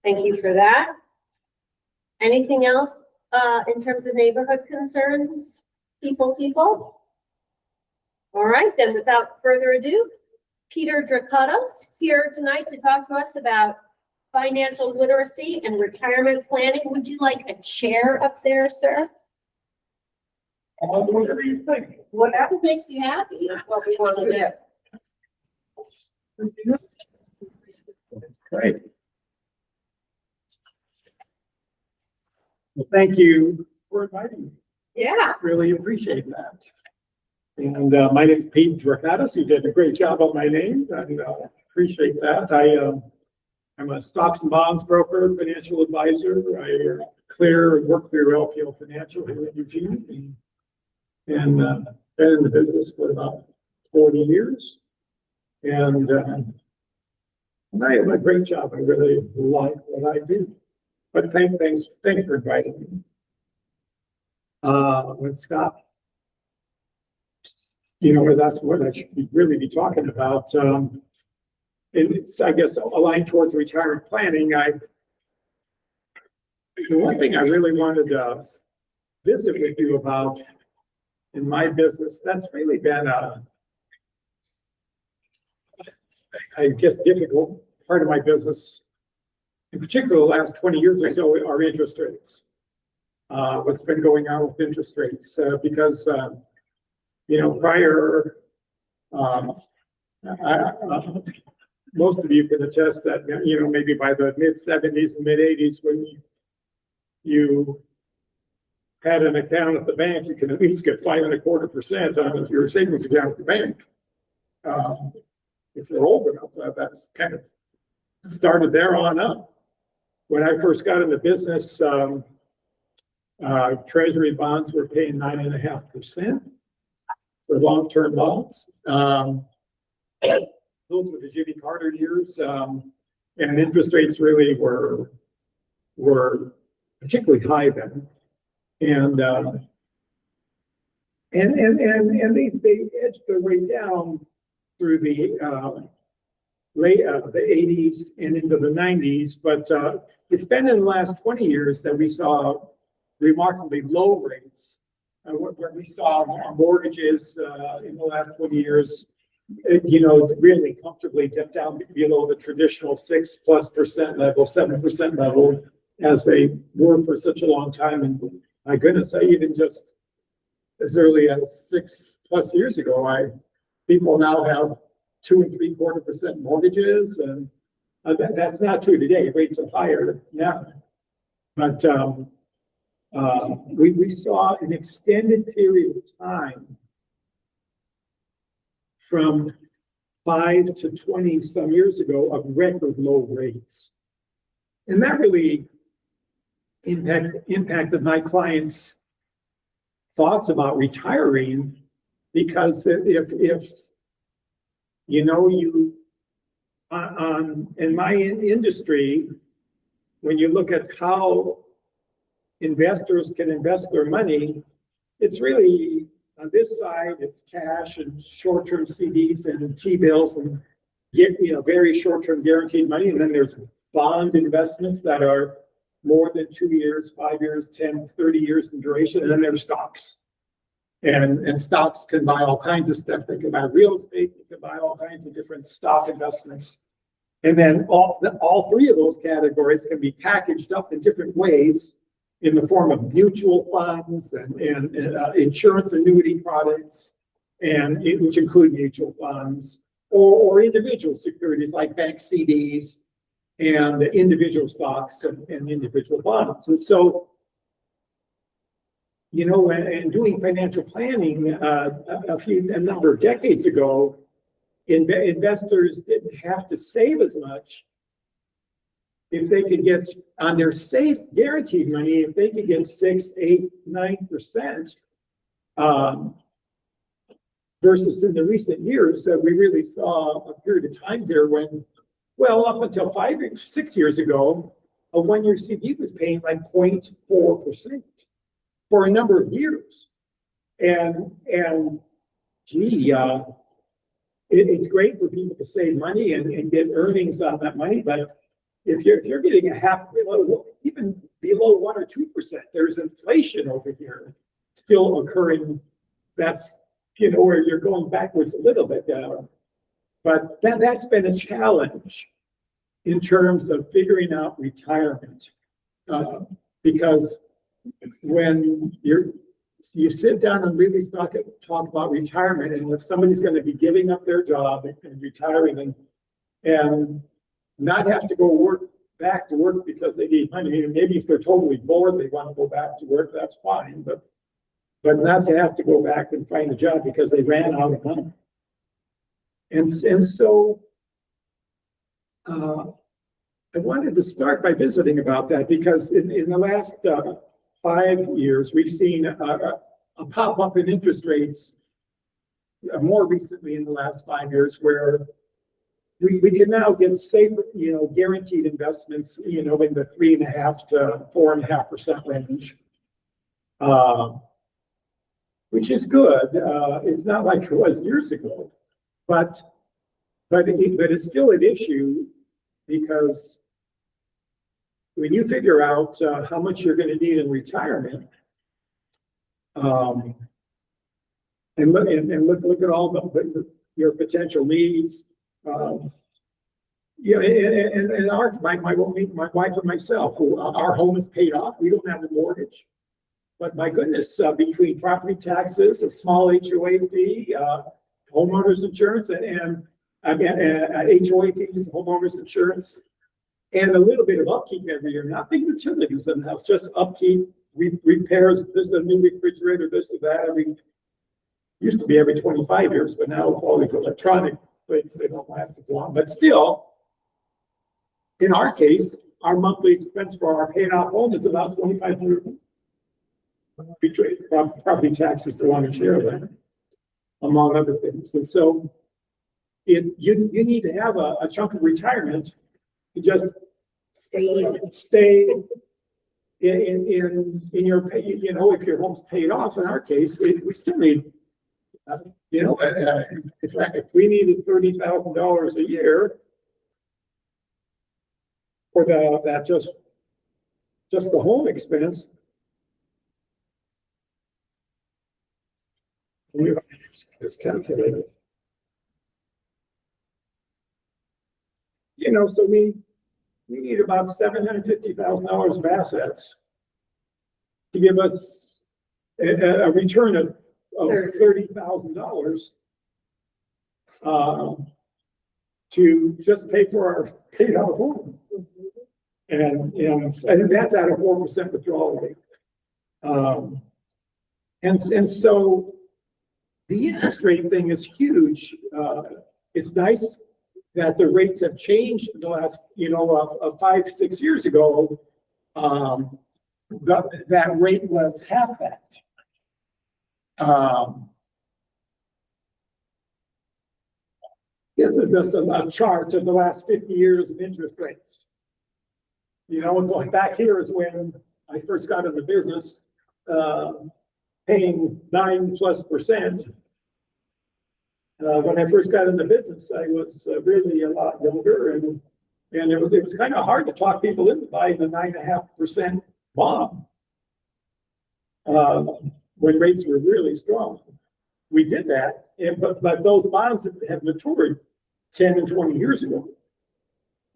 Thank you for that. Anything else in terms of neighborhood concerns, people? All right, then without further ado, Peter Drakatos here tonight to talk to us about financial literacy and retirement planning. Would you like a chair up there, sir? Whatever you think. Whatever makes you happy is what we want to do. Great. Well, thank you for inviting me. Yeah. Really appreciate that. And my name is Peter Drakatos. You did a great job on my name, and appreciate that. I'm a stocks and bonds broker, financial advisor. I work through LPL Financial here in Eugene, and been in the business for about 40 years. And I have a great job. I really like what I do. But thanks for inviting me. When Scott, that's what I should really be talking about. And it's, I guess, aligned towards retirement planning. The one thing I really wanted to visit with you about in my business, that's really been I guess, difficult part of my business, in particular, the last 20 years or so, are interest rates. What's been going on with interest rates? Because, prior, most of you can attest that, maybe by the mid-70s and mid-80s, when you had an account at the bank, you can at least get 5.25% on your savings account at the bank. If you're old enough, that's kind of started there on up. When I first got into business, treasury bonds were paying 9.5% for long-term bonds. Those were the Jimmy Carter years, and interest rates really were particularly high then. And they edged their way down through the late the 80s and into the 90s, but it's been in the last 20 years that we saw remarkably low rates. Where we saw mortgages in the last 20 years, really comfortably dip down below the traditional 6+% level, 7% level, as they were for such a long time. And my goodness, even just as early as 6+ years ago, people now have 2.75% mortgages, and that's not true today. Rates are higher now, but we saw an extended period of time from 5 to 20 some years ago of record low rates, and that really impacted my clients' thoughts about retiring, because if you in my industry, when you look at how investors can invest their money, it's really on this side, it's cash and short-term CDs and T-bills and very short-term guaranteed money. And then there's bond investments that are more than 2 years, 5 years, 10, 30 years in duration. And then there's stocks. And stocks can buy all kinds of stuff. They can buy real estate. They can buy all kinds of different stock investments. And then all three of those categories can be packaged up in different ways in the form of mutual funds and insurance annuity products, which include mutual funds, or individual securities like bank CDs and individual stocks and individual bonds. And so, and doing financial planning a number of decades ago, investors didn't have to save as much if they could get on their safe guaranteed money, if they could get 6, 8, 9%, versus in the recent years, we really saw a period of time here when, up until 5 or 6 years ago, a 1-year CD was paying like 0.4% for a number of years. And it's great for people to save money and get earnings on that money, but if you're getting a half, even below 1 or 2%, there's inflation over here still occurring. That's, where you're going backwards a little bit down. But that's been a challenge in terms of figuring out retirement. Because when you sit down and really talk about retirement, and if somebody's going to be giving up their job and retiring and not have to go back to work because they need money. Maybe if they're totally bored, they want to go back to work, that's fine, but not to have to go back and find a job because they ran out of money. And so I wanted to start by visiting about that because in the last 5 years, we've seen a pop up in interest rates more recently in the last 5 years where we can now get safe, guaranteed investments, in the 3.5% to 4.5% range, which is good. It's not like it was years ago, but it's still an issue because when you figure out how much you're going to need in retirement, and look at all your potential needs. And my wife and myself, our home is paid off. We don't have a mortgage, but my goodness, between property taxes, a small HOA fee, homeowners insurance, and HOA fees, homeowners insurance, and a little bit of upkeep every year. Not big utilities in the house, just upkeep, repairs. There's a new refrigerator, this or that. Used to be every 25 years, but now with all these electronic things, they don't last as long. But still, in our case, our monthly expense for our paid off home is about $2,500. Between property taxes, the lion's share of that, among other things. And so you need to have a chunk of retirement to just stay in your pay, if your home's paid off. In our case, we still need, if we needed $30,000 a year for that just the home expense. This calculator. So we need about $750,000 of assets to give us a return of $30,000 to just pay for our paid out home. And that's at a 4% withdrawal rate. And so the interest rate thing is huge. It's nice that the rates have changed in the last, 5-6 years ago. That rate was half that. This is just a chart of the last 50 years of interest rates. It's like back here is when I first got in the business, paying 9+%. When I first got into business, I was really a lot younger, and it was kind of hard to talk people into buying the 9.5% bond when rates were really strong. We did that, but those bonds have matured 10 and 20 years ago.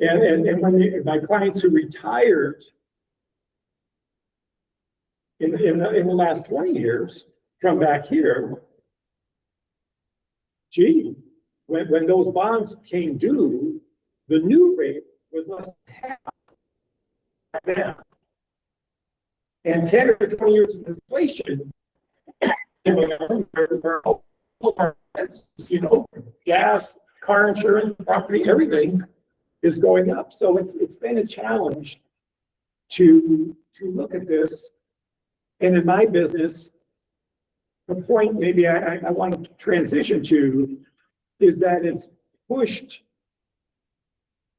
And when my clients who retired in the last 20 years come back here, when those bonds came due, the new rate was less than half that. And 10 or 20 years of inflation, gas, car insurance, property, everything is going up. So it's been a challenge to look at this. And in my business, the point maybe I want to transition to is that it's pushed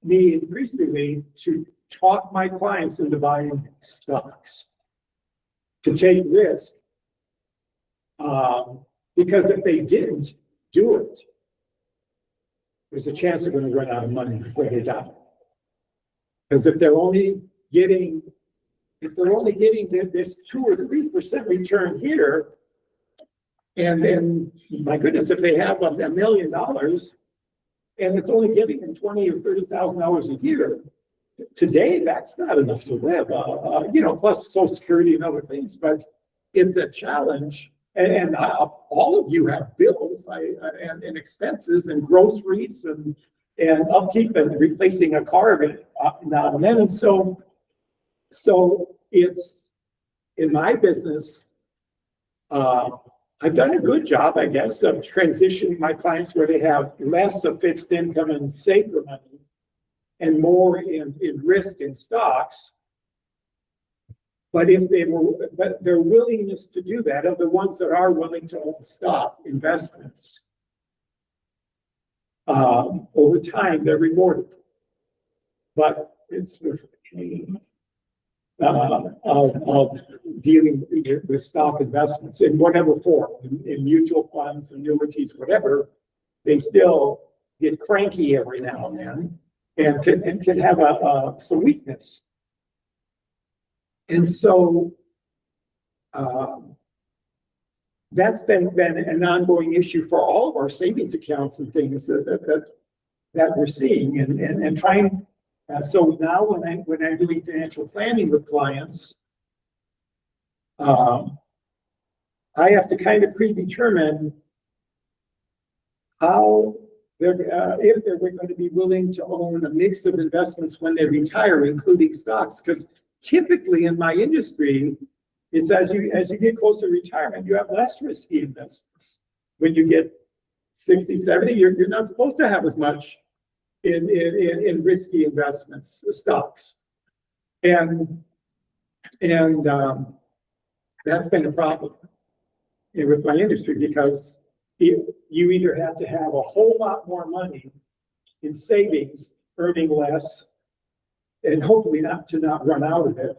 me increasingly to talk my clients into buying stocks, to take risk, because if they didn't do it, there's a chance they're going to run out of money before they die. Because if they're only getting this 2 or 3% return here, and then, my goodness, if they have $1 million and it's only giving them $20,000 or $30,000 a year, today that's not enough to live. Plus Social Security and other things, but it's a challenge. And all of you have bills and expenses and groceries and upkeep and replacing a car now and then. And so it's in my business. I've done a good job, I guess, of transitioning my clients where they have less of fixed income and safer money and more in risk and stocks. But their willingness to do that are the ones that are willing to own stock investments. Over time, they're rewarded. But it's with pain of dealing with stock investments in whatever form, in mutual funds, annuities, whatever. They still get cranky every now and then and can have some weakness. And so that's been an ongoing issue for all of our savings accounts and things that we're seeing and trying. So now when I'm doing financial planning with clients, I have to kind of predetermine how if they're going to be willing to own a mix of investments when they retire, including stocks, because typically in my industry, it's as you get closer to retirement, you have less risky investments. When you get 60, 70, you're not supposed to have as much in risky investments, stocks. And that's been a problem with my industry, because you either have to have a whole lot more money in savings, earning less, and hopefully not run out of it,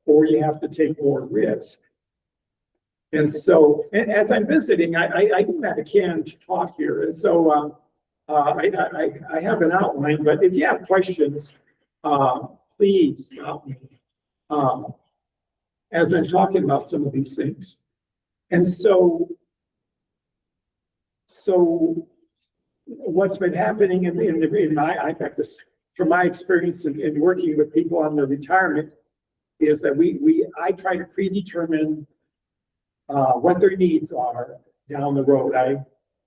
or you have to take more risk. And so, and as I'm visiting, I do have a canned talk here, and so I have an outline. But if you have questions, please stop me as I'm talking about some of these things. And so what's been happening in my practice, from my experience in working with people on their retirement, is that I try to predetermine what their needs are down the road.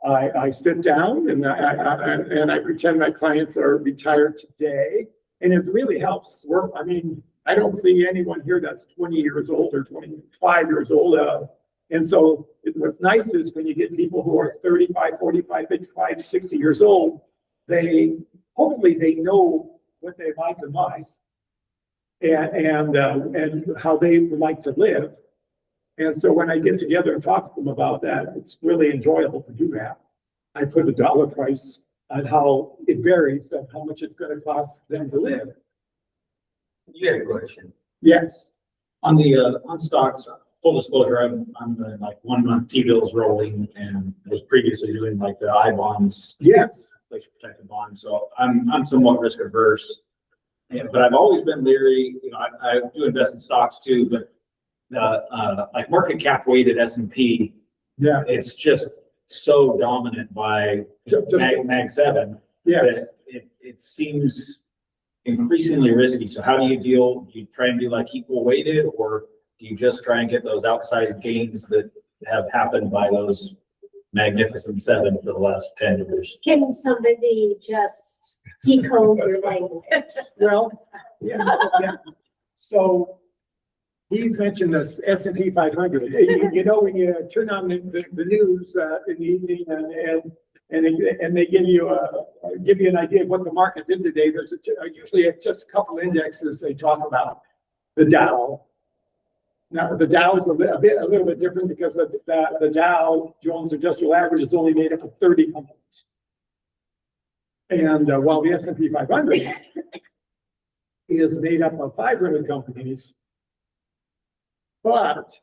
I sit down and I pretend my clients are retired today, and it really helps work. I mean, I don't see anyone here that's 20 years old or 25 years old. And so what's nice is when you get people who are 35, 45, 55, 60 years old, hopefully they know what they like in life and how they would like to live. And so when I get together and talk to them about that, it's really enjoyable to do that. I put a dollar price on how it varies and how much it's going to cost them to live. You had a question. Yes. On stocks, full disclosure, I'm doing like 1 month T-bills rolling, and was previously doing like the I-bonds. Yes. Inflation protected bonds. So I'm somewhat risk averse, but I've always been leery. I do invest in stocks too, but like market cap weighted S&P, Yeah. it's just so dominant by Mag 7. Yes. That it seems increasingly risky. So how do you try and do like equal weighted, or do you just try and get those outsized gains that have happened by those magnificent 7 for the last 10 years? Can somebody just decode your language? Well, yeah. So he's mentioned this S&P 500. When you turn on the news in the evening and they give you an idea of what the market did today, there's usually just a couple indexes they talk about. The Dow. Now the Dow is a little bit different because the Dow Jones Industrial Average is only made up of 30 companies, and while the S&P 500 is made up of 500 companies. But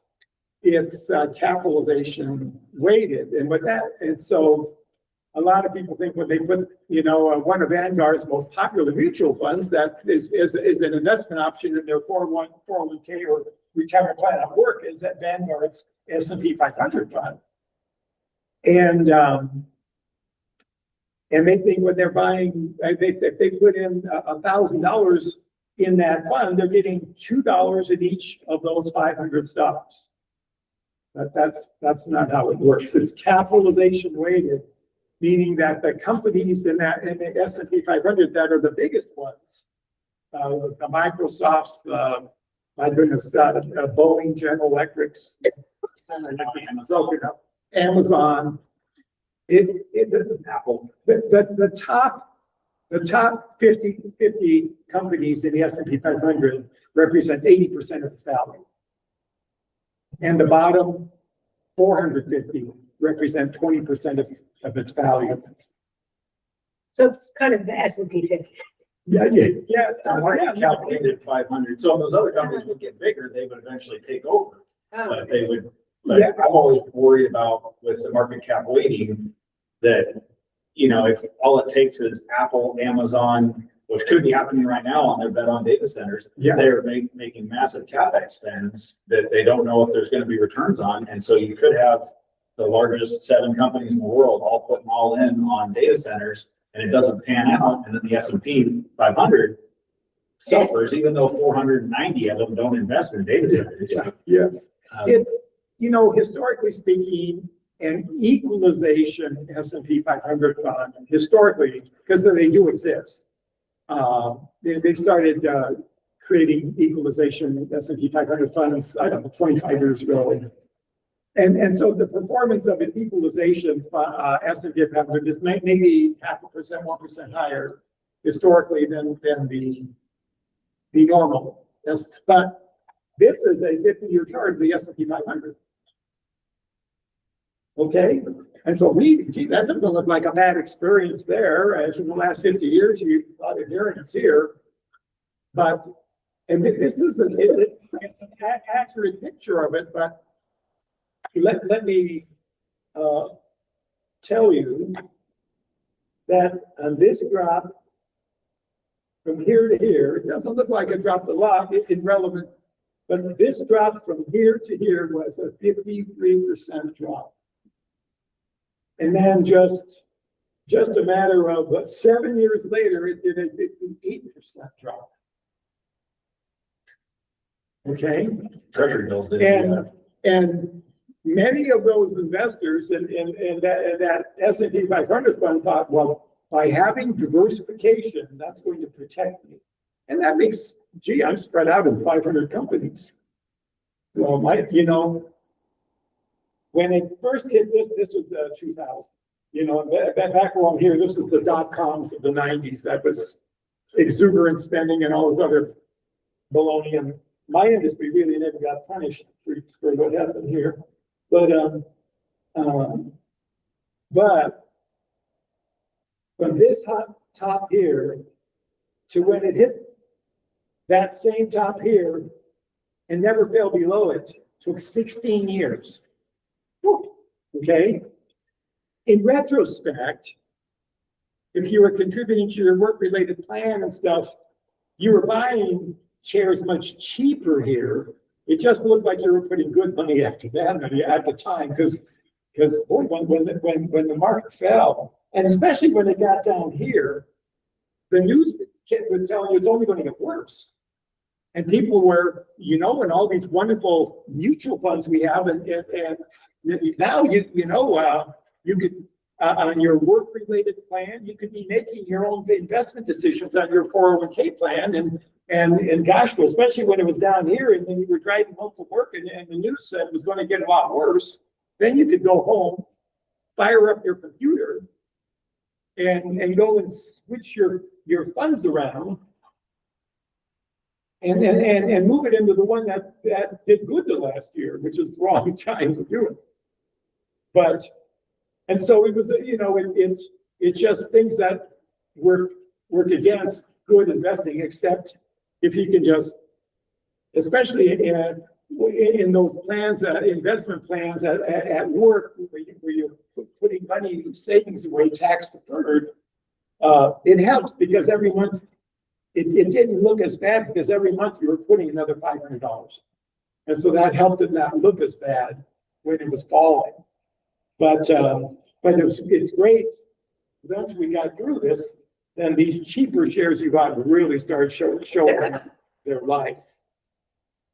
it's capitalization weighted, and so a lot of people think when they put, one of Vanguard's most popular mutual funds that is an investment option in their 401k or retirement plan at work is that Vanguard's S&P 500 fund. And they think when they're buying, if they put in $1,000 in that fund, they're getting $2 in each of those 500 stocks. But that's not how it works. It's capitalization weighted, meaning that the companies in the S&P 500 that are the biggest ones, the Microsofts, my goodness, Boeing, General Electrics, Amazon, Apple. the top 50 companies in the S&P 500 represent 80% of its value. And the bottom 450 represent 20% of its value. So it's kind of the S&P 50. Yeah. The market calculated 500. So if those other companies would get bigger, they would eventually take over. But they would, I'm always worried about with the market cap weighting that, if all it takes is Apple, Amazon, which could be happening right now on their bet on data centers, they're making massive CapEx spends that they don't know if there's going to be returns on. And so you could have the largest 7 companies in the world all putting all in on data centers, and it doesn't pan out. And then the S&P 500 suffers, even though 490 of them don't invest in data centers. Yes. Historically speaking, an equalization S&P 500 fund, historically, because they do exist, they started creating equalization S&P 500 funds, 25 years ago. And so the performance of an equalization S&P 500 is maybe 0.5%, 1% higher historically than the normal. But this is a 50-year chart of the S&P 500. Okay, and so that doesn't look like a bad experience there. As in the last 50 years, you got a variance here. But, and this is an accurate picture of it, but let me tell you that on this drop from here to here, it doesn't look like it dropped a lot, irrelevant, but this drop from here to here was a 53% drop. And then just a matter of 7 years later, it did a 58% drop. Okay? Treasury bills did. And many of those investors in that S&P 500 fund thought, well, by having diversification, that's going to protect me. And that makes, I'm spread out in 500 companies. Well, when it first hit this was 2000. Back around here, this is the dot-coms of the 90s. That was exuberant spending and all this other baloney. And my industry really never got punished for what happened here. But from this top here to when it hit that same top here and never fell below it, took 16 years. Okay? In retrospect, if you were contributing to your work-related plan and stuff, you were buying shares much cheaper here. It just looked like you were putting good money after that money at the time, because when the market fell, and especially when it got down here, the news was telling you it's only going to get worse. And people were, and all these wonderful mutual funds we have, and now you could on your work-related plan, you could be making your own investment decisions on your 401k plan, and gosh, especially when it was down here, and then you were driving home from work, and the news said it was going to get a lot worse. Then you could go home, fire up your computer, and go and switch your funds around, and move it into the one that did good the last year, which is the wrong time to do it. And so it was, it's just things that work against good investing, except if you can just, especially in those plans, investment plans at work, where you putting money, savings away tax deferred, it helps because every month, it didn't look as bad because every month you were putting another $500. And so that helped it not look as bad when it was falling. But it's great. Once we got through this, then these cheaper shares you got really started showing their life.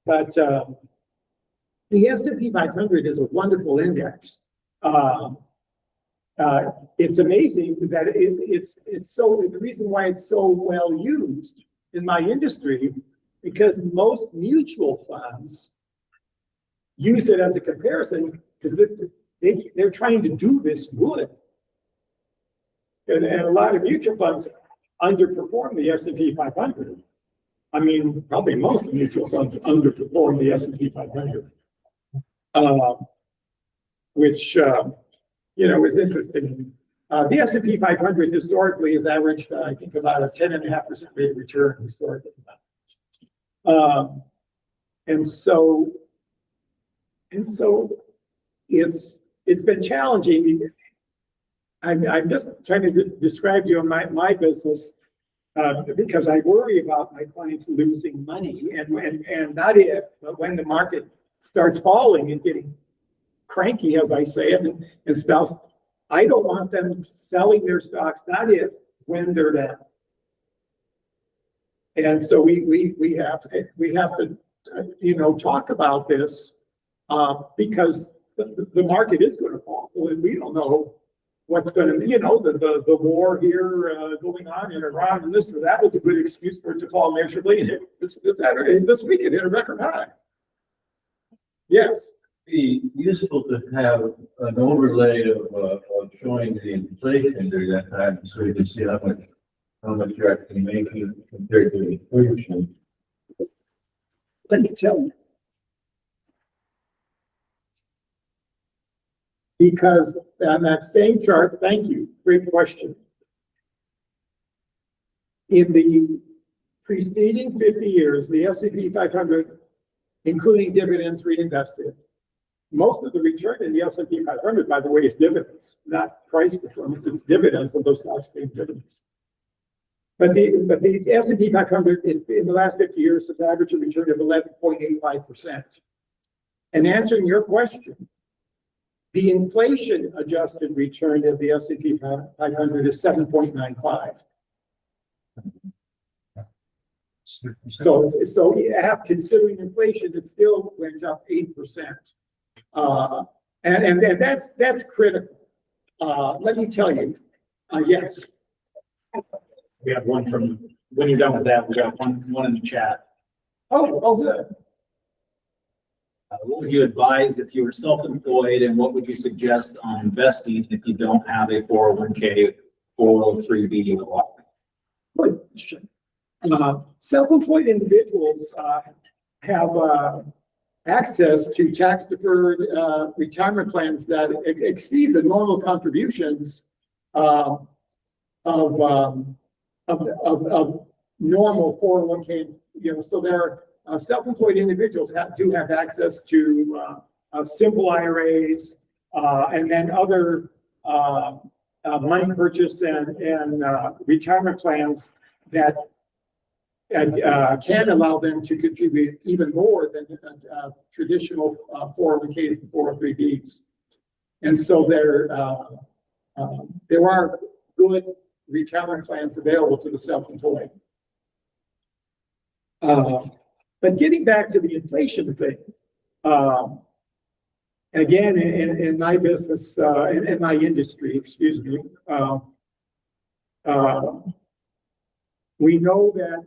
But the S&P 500 is a wonderful index. It's amazing that it's so, the reason why it's so well used in my industry, because most mutual funds use it as a comparison because they're trying to do this good. And a lot of mutual funds underperform the S&P 500. I mean, probably most mutual funds underperform the S&P 500, which, is interesting. The S&P 500 historically has averaged, I think, about a 10.5% rate of return historically. And so it's been challenging. I'm just trying to describe to you my business because I worry about my clients losing money, and not if, but when the market starts falling and getting cranky, as I say it, and stuff. I don't want them selling their stocks, not if, when they're down. And so we have to talk about this because the market is going to fall, and we don't know what's going to, the war here going on in Iran, and that was a good excuse for it to fall measurably. And this week it hit a record high. Yes. Be useful to have an overlay of showing the inflation during that time, so you can see how much you're actually making compared to inflation. Let me tell you. Because on that same chart, thank you, great question. In the preceding 50 years, the S&P 500, including dividends reinvested, most of the return in the S&P 500, by the way, is dividends, not price performance. It's dividends, and those stocks pay dividends. But the S&P 500 in the last 50 years has averaged a return of 11.85%. And answering your question, the inflation-adjusted return of the S&P 500 is 7.95. So considering inflation, it still went up 8%. And that's critical. Let me tell you, yes. We have one from, when you're done with that, we got one in the chat. Oh, good. What would you advise if you were self-employed, and what would you suggest on investing if you don't have a 401k, 403b or Good question. Self-employed individuals have access to tax-deferred retirement plans that exceed the normal contributions of normal 401k. So there are self-employed individuals do have access to simple IRAs and then other money purchase and retirement plans that can allow them to contribute even more than traditional 401ks and 403bs. And so there are good retirement plans available to the self-employed. But getting back to the inflation thing, again, in my business, in my industry, excuse me, we know that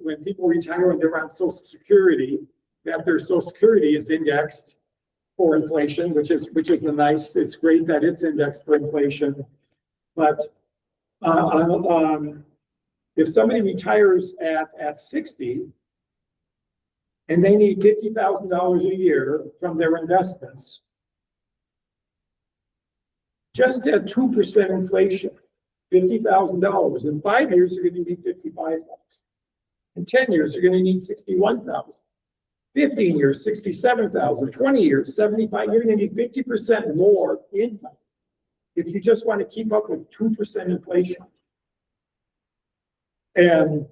when people retire and they're on Social Security, that their Social Security is indexed for inflation, which is it's great that it's indexed for inflation. But if somebody retires at 60 and they need $50,000 a year from their investments, just at 2% inflation, $50,000. In 5 years, you're going to need $55,000. In 10 years, you're going to need $61,000. 15 years, $67,000. 20 years, $75,000. You're going to need 50% more income if you just want to keep up with 2% inflation. And,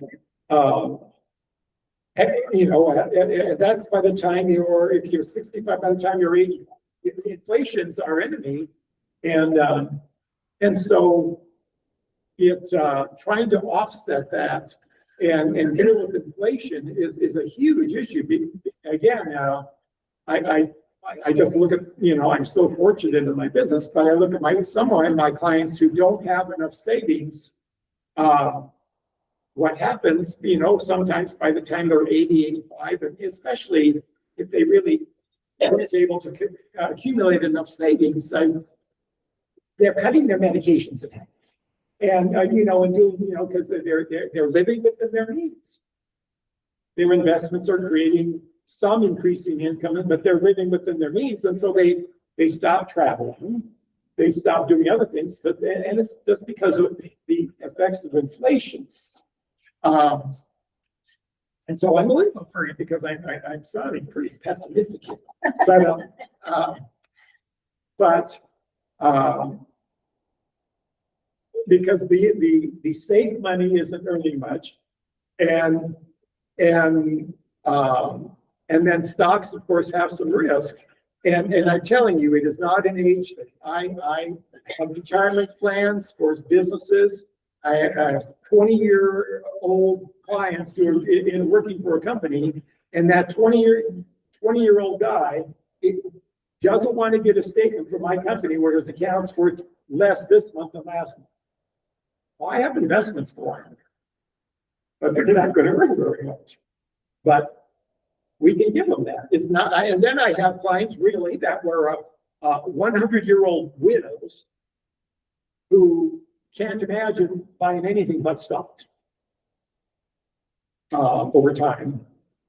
you know, that's by the time if you're 65, by the time you're 80, inflation's our enemy. And so it's, trying to offset that and deal with inflation is a huge issue. Again, I just look at, you know, I'm so fortunate in my business, but I look at some of my clients who don't have enough savings. What happens, you know, sometimes by the time they're 80, 85, and especially if they really aren't able to accumulate enough savings, they're cutting their medications in half. And, you know, and doing, you know, because they're living within their means. Their investments are creating some increasing income, but they're living within their means. And so they stop traveling, they stop doing other things, and it's just because of the effects of inflation. And so I'm a little afraid because I'm sounding pretty pessimistic here. But because the safe money isn't earning much, and then stocks, of course, have some risk. And I'm telling you, it is not an age thing. I have retirement plans for businesses. I have 20-year-old clients who are working for a company, and that 20-year-old guy doesn't want to get a statement from my company where his account's worth less this month than last month. Well, I have investments for him, but they're not going to earn very much. But we can give them that. It's not, and then I have clients really that were 100-year-old widows who can't imagine buying anything but stocks over time.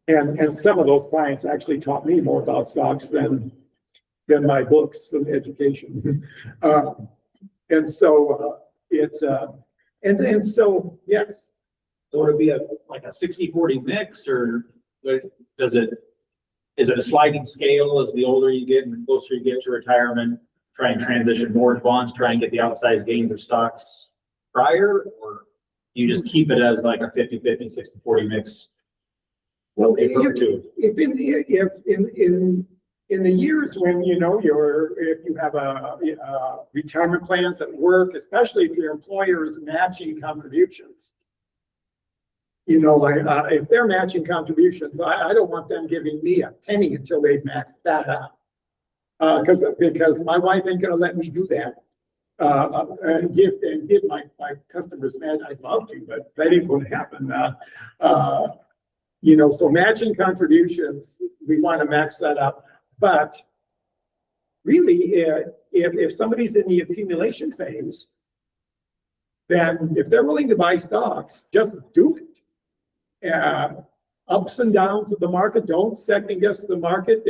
And some of those clients actually taught me more about stocks than my books and education. And so it's and so yes. So would it be like a 60-40 mix, or is it a sliding scale as the older you get and the closer you get to retirement? Try and transition more to bonds, try and get the outsized gains of stocks prior, or you just keep it as like a 50-50, 60-40 mix? Well, if in the years when, you know, if you have a retirement plans at work, especially if your employer is matching contributions, you know, if they're matching contributions, I don't want them giving me a penny until they've maxed that out. Because my wife ain't gonna let me do that. And give my customers mad. I'd love to, but that ain't gonna happen. You know, so matching contributions, we want to max that up. But really, if somebody's in the accumulation phase, then if they're willing to buy stocks, just do it. Ups and downs of the market, don't second guess the market.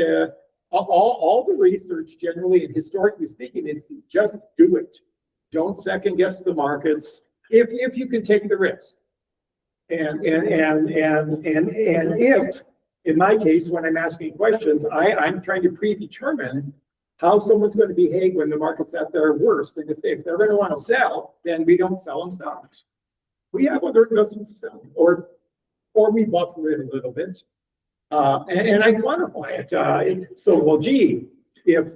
All the research generally and historically speaking is just do it. Don't second guess the markets if you can take the risk. And if, in my case, when I'm asking questions, I'm trying to predetermine how someone's going to behave when the market's at their worst. And if they're going to want to sell, then we don't sell them stocks. We have other investments to sell, or we buffer it a little bit. And I quantify it. So, well, gee, if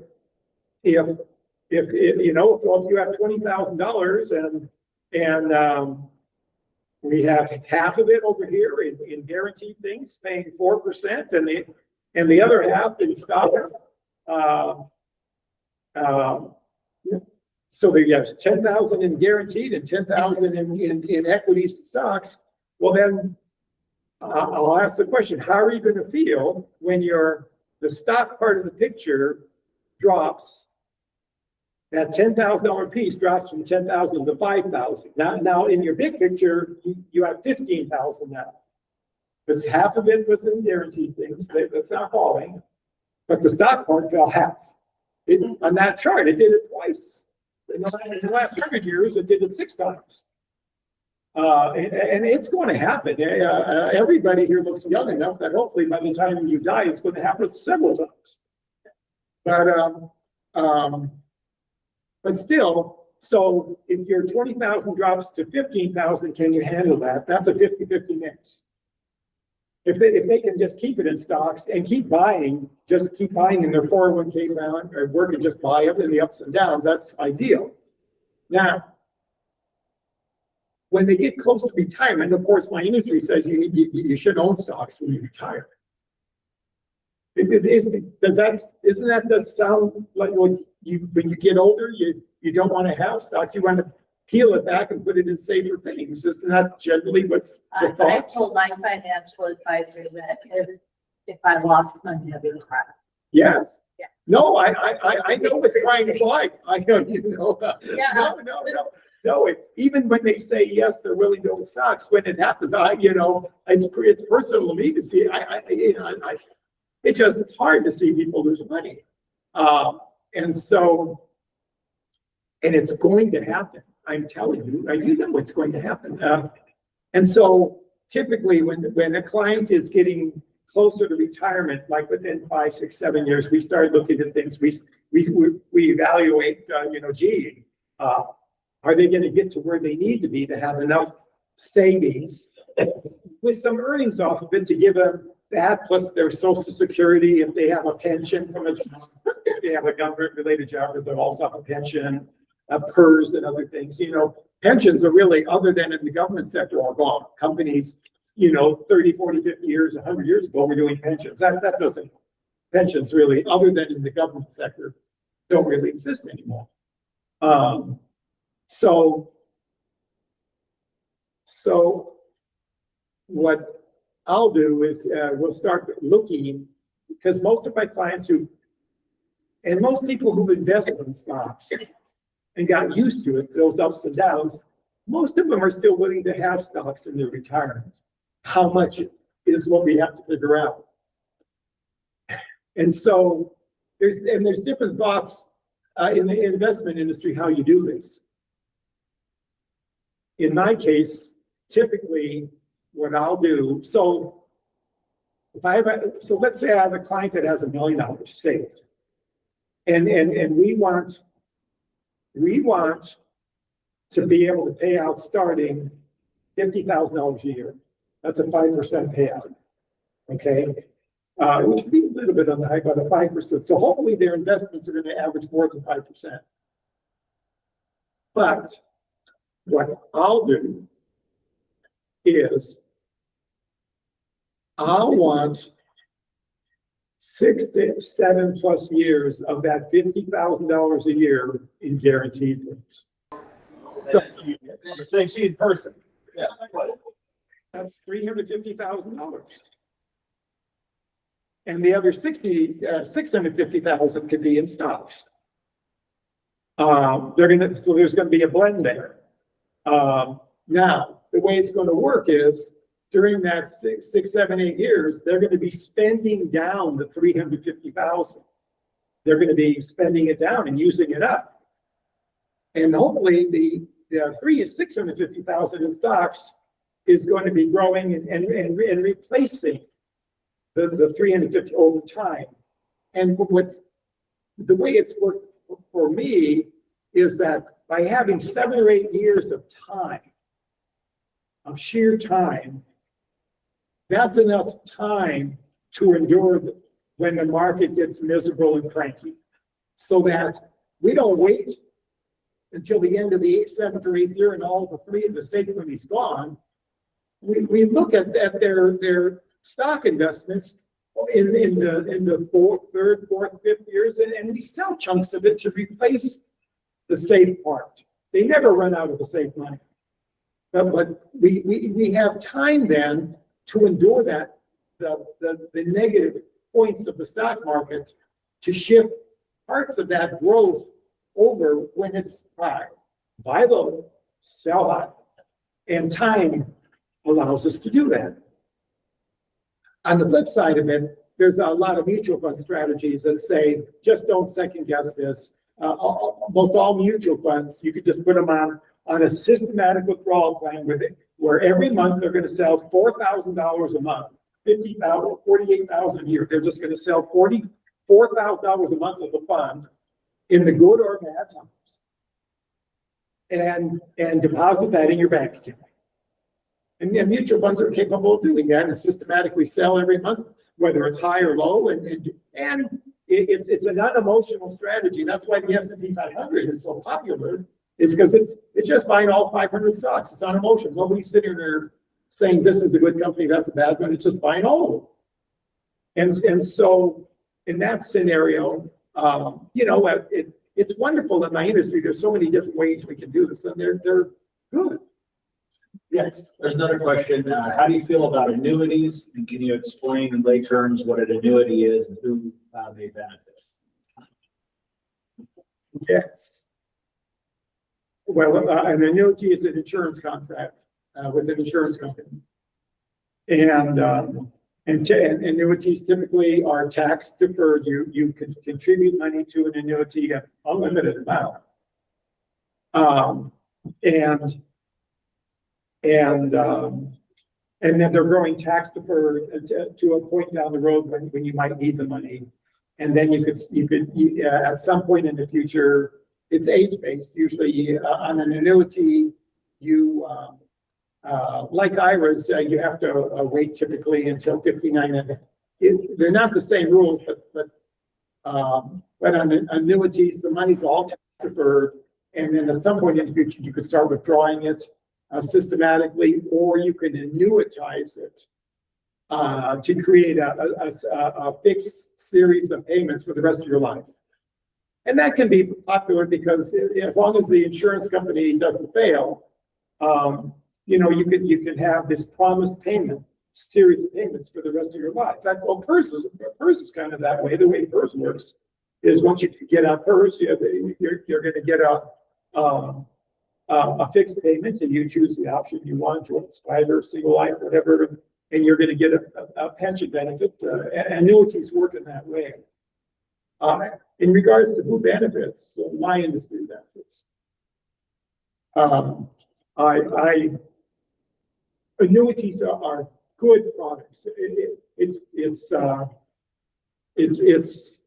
you know, so if you have $20,000 and we have half of it over here in guaranteed things, paying 4%, and the other half in stocks. So there you have 10,000 in guaranteed and 10,000 in equities and stocks. Well, then I'll ask the question: how are you going to feel when the stock part of the picture drops? That $10,000 piece drops from 10,000 to 5,000. Now in your big picture, you have 15,000 now. Because half of it was in guaranteed things. That's not falling. But the stock part fell half. On that chart, it did it twice. In the last 100 years, it did it 6 times. And it's going to happen. Everybody here looks young enough that hopefully by the time you die, it's going to happen several times. But still, So if your 20,000 drops to 15,000, can you handle that? That's a 50-50 mix. If they can just keep it in stocks and just keep buying in their 401k round or work and just buy up in the ups and downs, that's ideal. Now, when they get close to retirement, of course, my industry says you should own stocks when you retire. Isn't that the sound like when you get older, you don't want to have stocks, you want to peel it back and put it in safer things? Isn't that generally what's the I thought? told my financial advisor that if I lost money, I'd be crying. Yes. Yeah. No, I know what crying is like. I know, Yeah. No, even when they say yes, they're willing to own stocks, when it happens, it's personal to me to see, it's hard to see people lose money. And it's going to happen. I'm telling you, it's going to happen. And so typically when a client is getting closer to retirement, like within 5, 6, 7 years, we start looking at things. We evaluate, are they going to get to where they need to be to have enough savings with some earnings off of it to give them that plus their Social Security, if they have a pension from a job, if they have a government-related job, but they also have a pension, PERS and other things. Pensions are really, other than in the government sector, are gone. Companies, 30, 40, 50 years, 100 years ago, were doing pensions. Pensions really, other than in the government sector, don't really exist anymore. So what I'll do is we'll start looking, because most of my clients and most people who've invested in stocks and got used to it, those ups and downs, most of them are still willing to have stocks in their retirement. How much is what we have to figure out. And so there's different thoughts in the investment industry how you do this. In my case, typically what I'll do, so let's say I have a client that has $1 million saved. And we want to be able to pay out starting $50,000 a year. That's a 5% payout. Okay. Which would be a little bit on the high, but a 5%. So hopefully their investments are going to average more than 5%. But what I'll do is I'll want 6 to 7 plus years of that $50,000 a year in guaranteed things. They see in person. Yeah. That's $350,000. And the other 650,000 could be in stocks. So there's going to be a blend there. Now, the way it's going to work is during that 6, 7, 8 years, they're going to be spending down the 350,000. They're going to be spending it down and using it up. And hopefully the 650,000 in stocks is going to be growing and replacing the 350 over time. And the way it's worked for me is that by having 7 or 8 years of time, of sheer time, that's enough time to endure when the market gets miserable and cranky, so that we don't wait until the end of the 7th or 8th year and all the safety money's gone. We look at their stock investments in the 4th, 3rd, 4th, 5th years, and we sell chunks of it to replace the safe part. They never run out of the safe money. But we have time then to endure that, the negative points of the stock market, to shift parts of that growth over when it's high. Buy low, sell high. And time allows us to do that. On the flip side of it, there's a lot of mutual fund strategies that say, just don't second guess this. Most all mutual funds, you could just put them on a systematic withdrawal plan with it, where every month they're going to sell $4,000 a month, $50,000, $48,000 a year. They're just going to sell $44,000 a month of the fund in the good or bad times. and deposit that in your bank account. And mutual funds are capable of doing that and systematically sell every month, whether it's high or low, it's an unemotional strategy. That's why the S&P 500 is so popular, is because it's just buying all 500 stocks. It's unemotional. Nobody's sitting there saying this is a good company, that's a bad one. It's just buying all of them. And so in that scenario, it's wonderful in my industry. There's so many different ways we can do this, and they're good. Yes. There's another question. How do you feel about annuities? And can you explain in lay terms what an annuity is and who they benefit? Yes. Well, an annuity is an insurance contract with an insurance company. And annuities typically are tax deferred. You can contribute money to an annuity at unlimited amount. And then they're growing tax deferred to a point down the road when you might need the money. And then you could at some point in the future, it's age-based. Usually on an annuity, you like IRAs, you have to wait typically until 59. And they're not the same rules, but on annuities, the money's all tax deferred. And then at some point in the future, you could start withdrawing it systematically, or you can annuitize it to create a fixed series of payments for the rest of your life. And that can be popular because as long as the insurance company doesn't fail, you can have this promised payment, series of payments for the rest of your life. PERS is kind of that way. The way PERS works is once you get on PERS, you're going to get a fixed payment, and you choose the option you want, joint, spider, single life, whatever, and you're going to get a pension benefit. Annuities work in that way. In regards to who benefits, so my industry benefits. Annuities are good products. It's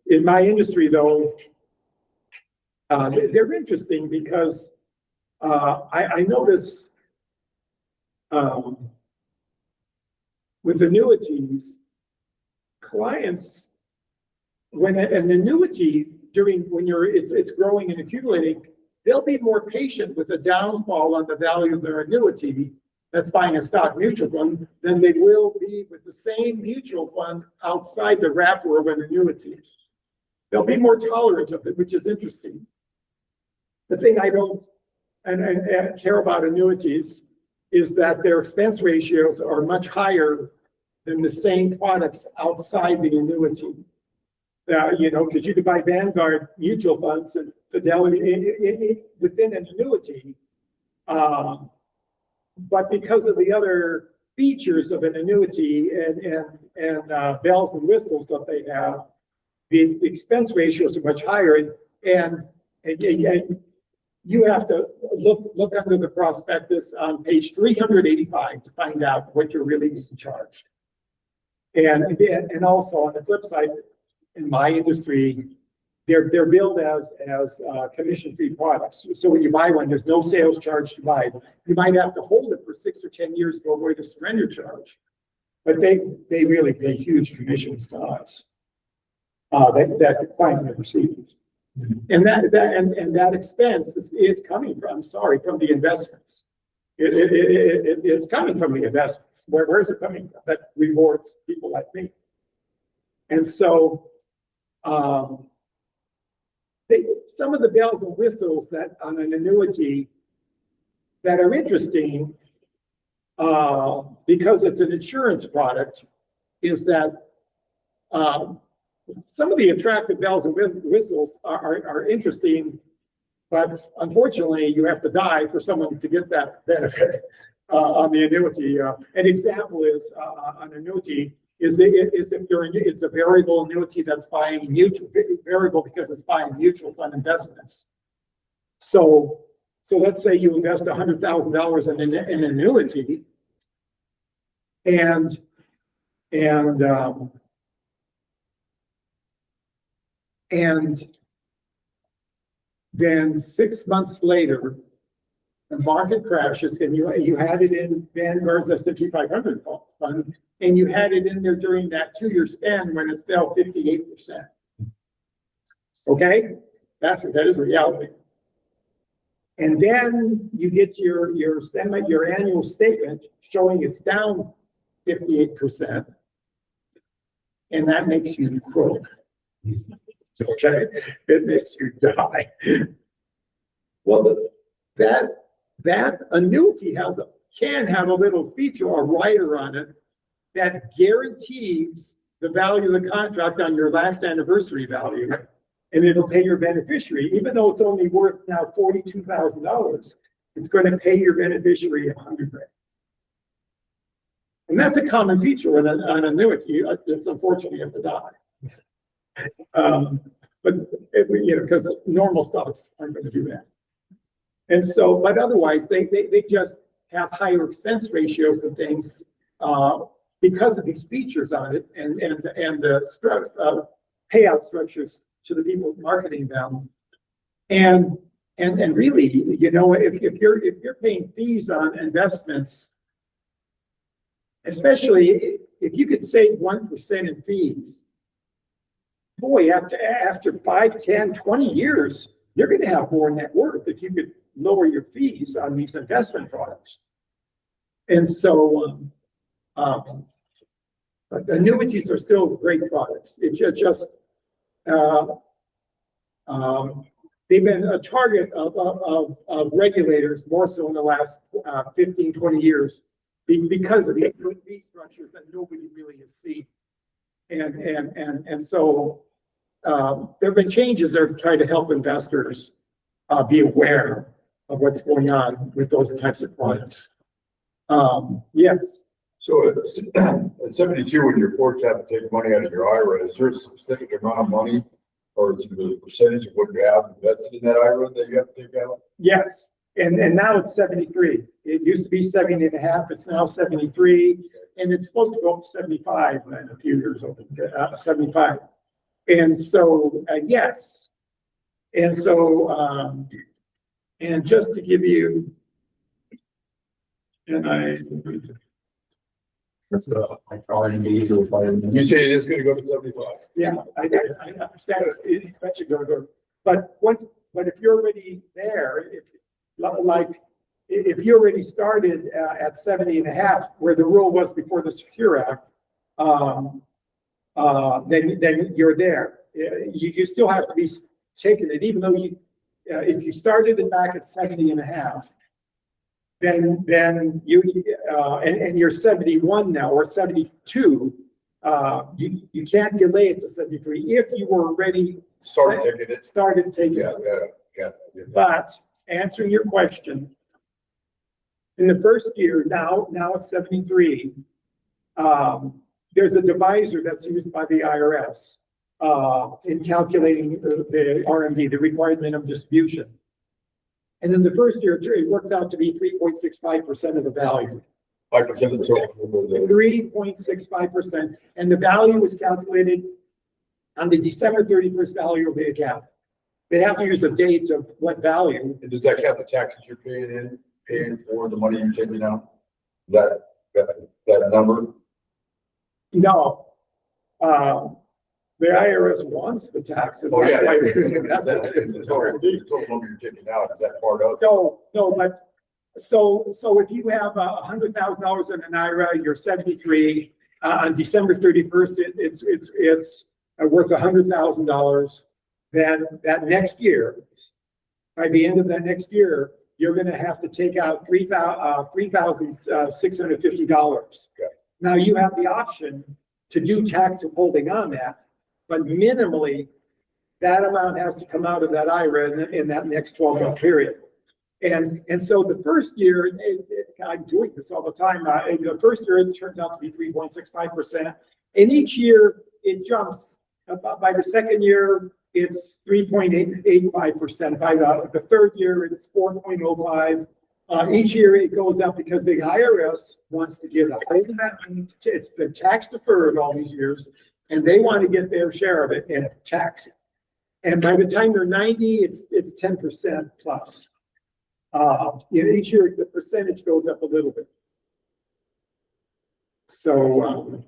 in my industry though. They're interesting because I notice with annuities, clients, when an annuity when it's growing and accumulating, they'll be more patient with the downfall on the value of their annuity that's buying a stock mutual fund than they will be with the same mutual fund outside the wrapper of an annuity. They'll be more tolerant of it, which is interesting. The thing I don't and care about annuities is that their expense ratios are much higher than the same products outside the annuity. Because you could buy Vanguard mutual funds and Fidelity within an annuity, but because of the other features of an annuity and bells and whistles that they have, the expense ratios are much higher, and you have to look under the prospectus on page 385 to find out what you're really being charged. And also on the flip side, in my industry, they're billed as commission-free products. So when you buy one, there's no sales charge to buy. You might have to hold it for 6 or 10 years to avoid a surrender charge, but they really pay huge commissions to us that the client never sees. And that expense is coming from the investments. It's coming from the investments. Where's it coming from? That rewards people like me. And so some of the bells and whistles that on an annuity that are interesting because it's an insurance product is that some of the attractive bells and whistles are interesting, but unfortunately you have to die for someone to get that benefit on the annuity. An example is an annuity is it's a variable annuity that's buying variable because it's buying mutual fund investments. So let's say you invest $100,000 in an annuity, and then 6 months later, the market crashes and you had it in Vanguard's S&P 500 fund, and you had it in there during that 2-year span when it fell 58%. Okay, that is reality. And then you get your annual statement showing it's down 58%. And that makes you croak. Okay, it makes you die. Well, that annuity can have a little feature or rider on it that guarantees the value of the contract on your last anniversary value, and it'll pay your beneficiary, even though it's only worth now $42,000. It's going to pay your beneficiary $100,000. And that's a common feature on an annuity. It's unfortunately you have to die. But because normal stocks aren't going to do that. And so, but otherwise, they just have higher expense ratios and things because of these features on it and the payout structures to the people marketing them. And really, if you're paying fees on investments, especially if you could save 1% in fees, boy, after 5, 10, 20 years, you're going to have more net worth if you could lower your fees on these investment products. And so annuities are still great products. It's just they've been a target of regulators more so in the last 15, 20 years because of these fee structures that nobody really has seen. And so there have been changes there to try to help investors be aware of what's going on with those types of products. Yes. So at 72, when you're forced to have to take money out of your IRA, is there a specific amount of money or is it the percentage of what you have invested in that IRA that you have to take out? Yes. And now it's 73. It used to be 70.5. It's now 73. And it's supposed to go up to 75 in a few years, 75. And so, yes. And so, and just to give you, That's the R&Ds or You say it is going to go to 75. yeah, I understand it's eventually going to go, but if you're already there, if you already started at 70.5, where the rule was before the Secure Act, then you're there. You still have to be taking it, even though if you started it back at 70.5, then you and you're 71 now or 72, you can't delay it to 73 if you were already started taking it. Yeah. But answering your question, in the first year, now it's 73, there's a divisor that's used by the IRS in calculating the RMD, the required minimum distribution. And in the first year, it works out to be 3.65% of the value. 5% of the total. 3.65%. And the value is calculated on the December 31st value of the account. They have to use a date of what value. And does that count the taxes you're paying for the money you're taking out? That number? No. The IRS wants the taxes. Oh, yeah. That's why The total number you're taking out, is that part of? No, but so if you have $100,000 in an IRA, you're 73, on December 31st, it's worth $100,000. Then that next year, by the end of that next year, you're going to have to take out $3,650. Okay. Now you have the option to do tax withholding on that, but minimally, that amount has to come out of that IRA in that next 12-month period. And so the first year, I'm doing this all the time. The first year, it turns out to be 3.65%. And each year, it jumps. By the second year, it's 3.85%. By the third year, it's 4.05. Each year, it goes up because the IRS wants to get that. It's been tax deferred all these years, and they want to get their share of it and tax it. And by the time they're 90, it's 10% plus. each year, the percentage goes up a little bit. So,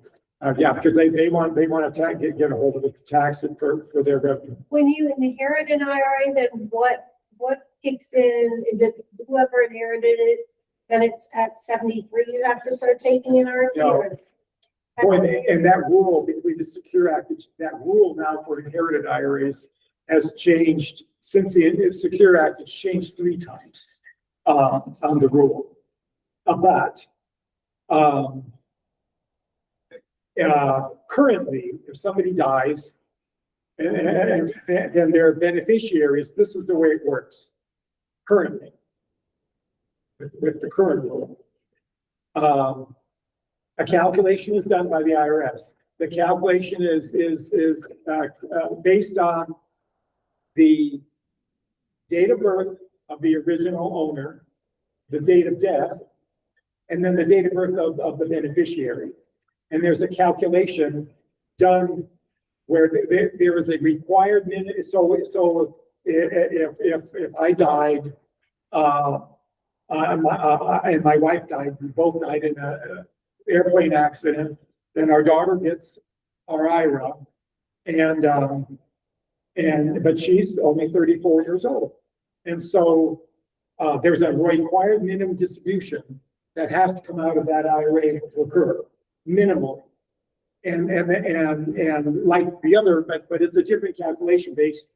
yeah, because they want to get a hold of the tax for their revenue. When you inherit an IRA, then what kicks in? Is it whoever inherited it? Then it's at 73, you have to start taking an RFP? No. Or it's- Boy, and that rule between the Secure Act, that rule now for inherited IRAs has changed since the Secure Act. It's changed 3 times on the rule. But currently, if somebody dies and then their beneficiaries, this is the way it works currently with the current rule. A calculation is done by the IRS. The calculation is based on the date of birth of the original owner, the date of death, and then the date of birth of the beneficiary. And there's a calculation done where there is a required minute. So if I died, and my wife died, we both died in a airplane accident, then our daughter gets our IRA, but she's only 34 years old. And so there's a required minimum distribution that has to come out of that IRA to occur, minimal. And like the other, but it's a different calculation based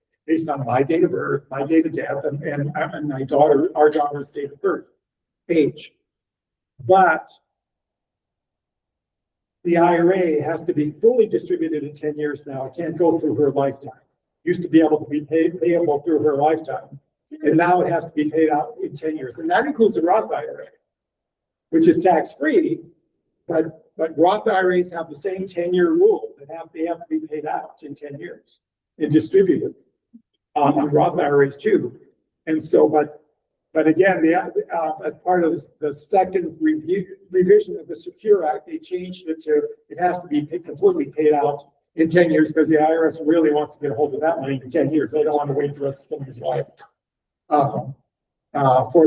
on my date of birth, my date of death, and our daughter's date of birth, age. But the IRA has to be fully distributed in 10 years now. It can't go through her lifetime. Used to be able to be payable through her lifetime. And now it has to be paid out in 10 years. And that includes a Roth IRA, which is tax-free, but Roth IRAs have the same 10-year rule that they have to be paid out in 10 years and distributed on Roth IRAs too. And so, but again, as part of the second revision of the Secure Act, they changed it to, it has to be completely paid out in 10 years because the IRS really wants to get a hold of that money in 10 years. They don't want to wait for us to somebody's life for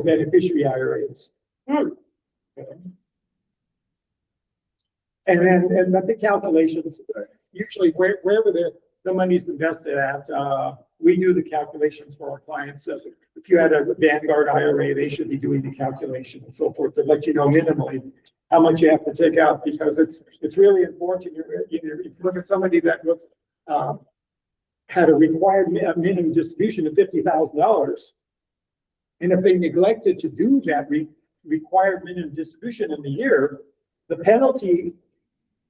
beneficiary IRAs. But the calculations, usually wherever the money's invested at, we do the calculations for our clients. So if you had a Vanguard IRA, they should be doing the calculation and so forth to let you know minimally how much you have to take out, because it's really important. If you look at somebody that was had a required minimum distribution of $50,000, and if they neglected to do that required minimum distribution in the year, the penalty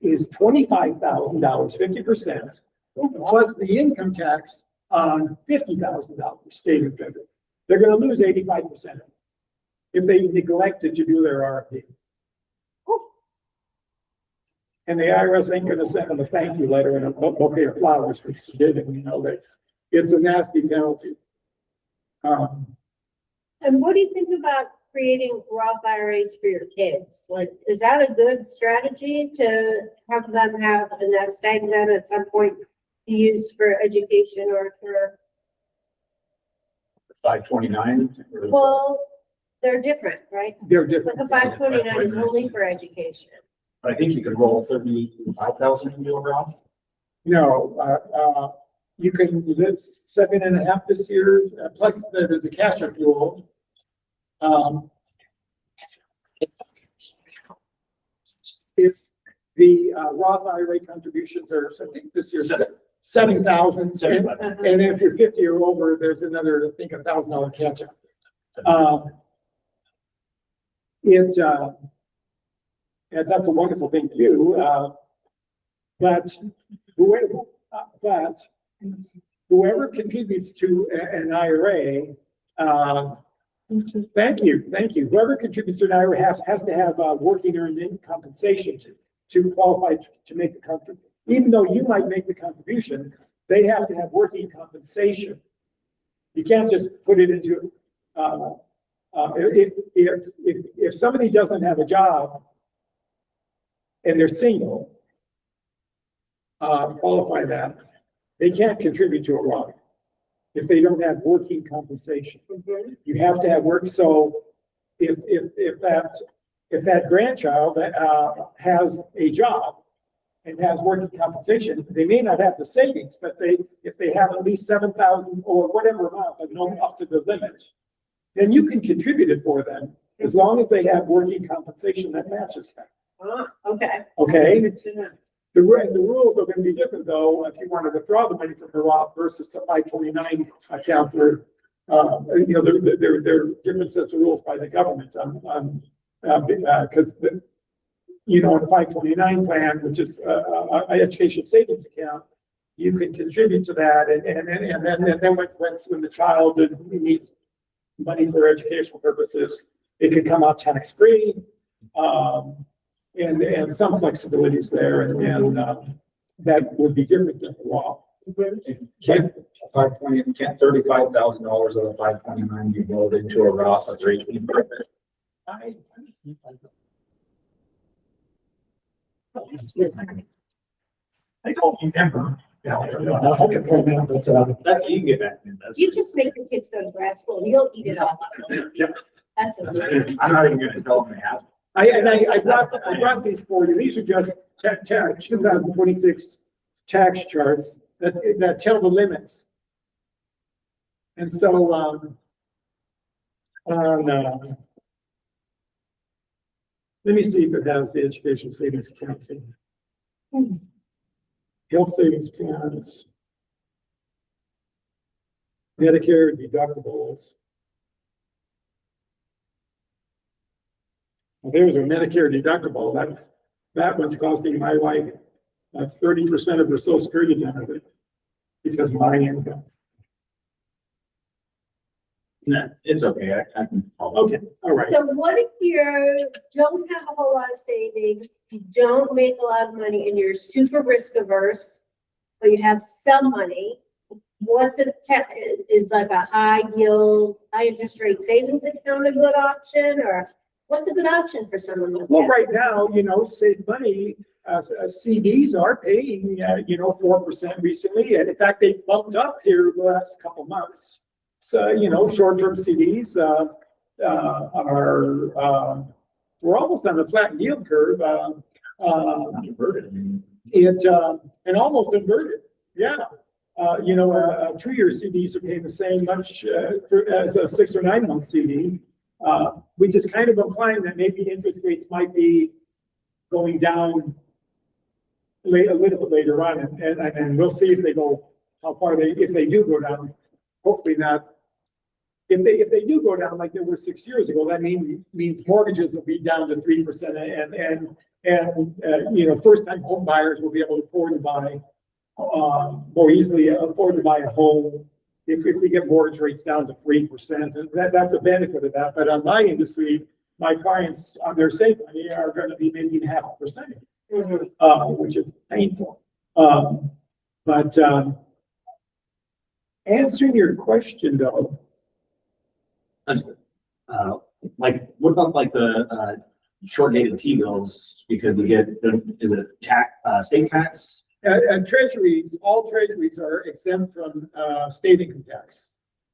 is $25,000, 50%, plus the income tax on $50,000, state and federal. They're going to lose 85% if they neglected to do their RFP. And the IRS ain't going to send them a thank you letter and a bouquet of flowers for forgiving. You know, it's a nasty penalty. And what do you think about creating Roth IRAs for your kids? Like, is that a good strategy to have them have a nest egg then at some point be used for education or for? 529? Well, they're different, right? They're different. Like a 529 is only for education. I think you could roll 35,000 into a Roth. No, you can do 7.5 this year, plus there's a cash-up rule. It's the Roth IRA contributions are, I think this year, 7,000. And if you're 50 or over, there's another, I think, $1,000 catch-up. And that's a wonderful thing to do. But whoever contributes to an IRA, thank you. Whoever contributes to an IRA has to have working earned income compensation to qualify to make the contribution. Even though you might make the contribution, they have to have working compensation. You can't just put it into if somebody doesn't have a job and they're single, qualify that, they can't contribute to a Roth. if they don't have working compensation. You have to have work, so if that grandchild, has a job and has working compensation, they may not have the savings, but if they have at least 7,000 or whatever amount, but no up to the limit, then you can contribute it for them, as long as they have working compensation that matches that, Okay. okay? The rules are gonna be different though, if you want to withdraw the money from the Roth versus the 529 account for, there are different sets of rules by the government because in a 529 plan, which is a education savings account, you can contribute to that, and then when the child needs money for educational purposes, it can come out tax-free. And some flexibilities there, and that would be different than the law. Can't 35,000 of the 529 be rolled into a Roth at 18%? I don't remember. That's, you can get back in. That's- You just make your kids go to grad school, you'll eat it all. Yeah. That's what. I'm not even gonna tell them they have. I brought these for you. These are just 2026 tax charts that tell the limits. And so, let me see if it has the education savings account. Health savings accounts. Medicare deductibles. Well, there's a Medicare deductible. That one's costing my wife 30% of her Social Security benefit because of my income. No, it's okay. I can. Okay, all right. So what if you don't have a whole lot of savings, you don't make a lot of money, and you're super risk averse, but you have some money? What's is like a high yield, high interest rate savings account a good option, or what's a good option for someone like Well, that? right now, save money, CDs are paying, 4% recently. And in fact, they bumped up here the last couple months. So, short-term CDs, we're almost on the flat yield curve. Inverted. And almost inverted. Yeah. 2-year CDs are paying the same much as a 6 or 9 month CD. Which is kind of implying that maybe interest rates might be going down a little bit later on, and we'll see if they go, how far if they do go down. Hopefully not. If they do go down like they were 6 years ago, that means mortgages will be down to 3%, and first time home buyers will be able to afford to buy more easily afford to buy a home. If we get mortgage rates down to 3%, that's a benefit of that. But on my industry, my clients on their safe money are going to be maybe 0.5%, which is painful. But answering your question though, What about like the short dated T-bills, because we get, is it state tax? treasuries, all treasuries are exempt from state income tax.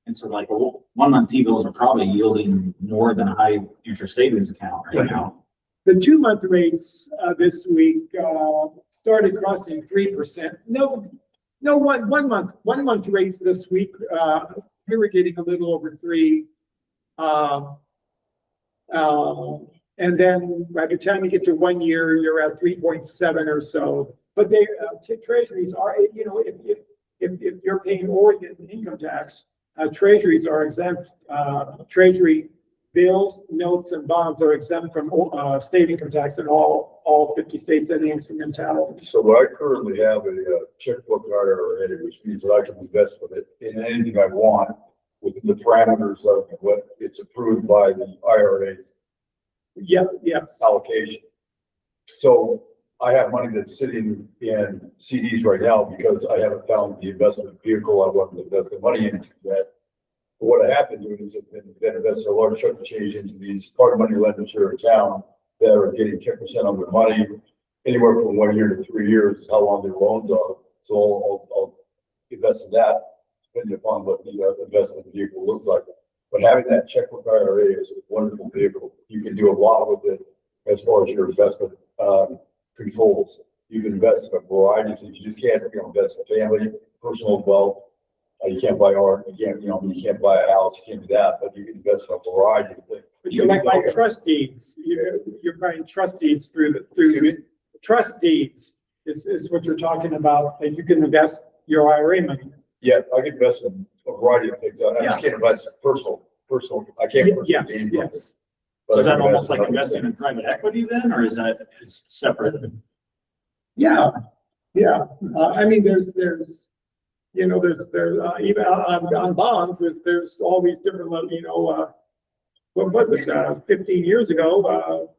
And so like 1 month T-bills are probably yielding more than a high interest savings account right now. The 2 month rates this week started crossing 3%. No, one month rates this week, we were getting a little over 3. And then by the time you get to 1 year, you're at 3.7 or so. But they treasuries are, if you're paying Oregon income tax, treasuries are exempt. Treasury bills, notes, and bonds are exempt from state income tax in all 50 states and the instrumentality. So I currently have a checkbook IRA, which means that I can invest with it in anything I want within the parameters of what it's approved by the IRA's Yes. allocation. So I have money that's sitting in CDs right now because I haven't found the investment vehicle I want to invest the money into yet. But what I have been doing is I've been investing a large chunk of change into these hard money lenders here in town that are getting 10% on their money, anywhere from 1 year to 3 years, is how long their loans are. So I'll invest in that. depending upon what the investment vehicle looks like. But having that checkbook IRA is a wonderful vehicle. You can do a lot with it as far as your investment controls. You can invest in a variety of things. You just can't, invest in family, personal wealth. You can't buy art. You can't, you can't buy a house. You can't do that. But you can invest in a variety of things. But you might buy trust deeds. You're buying trust deeds through the trust deeds is what you're talking about, that you can invest your IRA money. Yeah, I can invest in a variety of things. I just can't invest in personal. I can't. Yes, personally yes. So is that almost like investing in private equity then, or is that separate? Yeah, yeah. I mean, there's even on bonds, there's all these different, what was it, 15 years ago,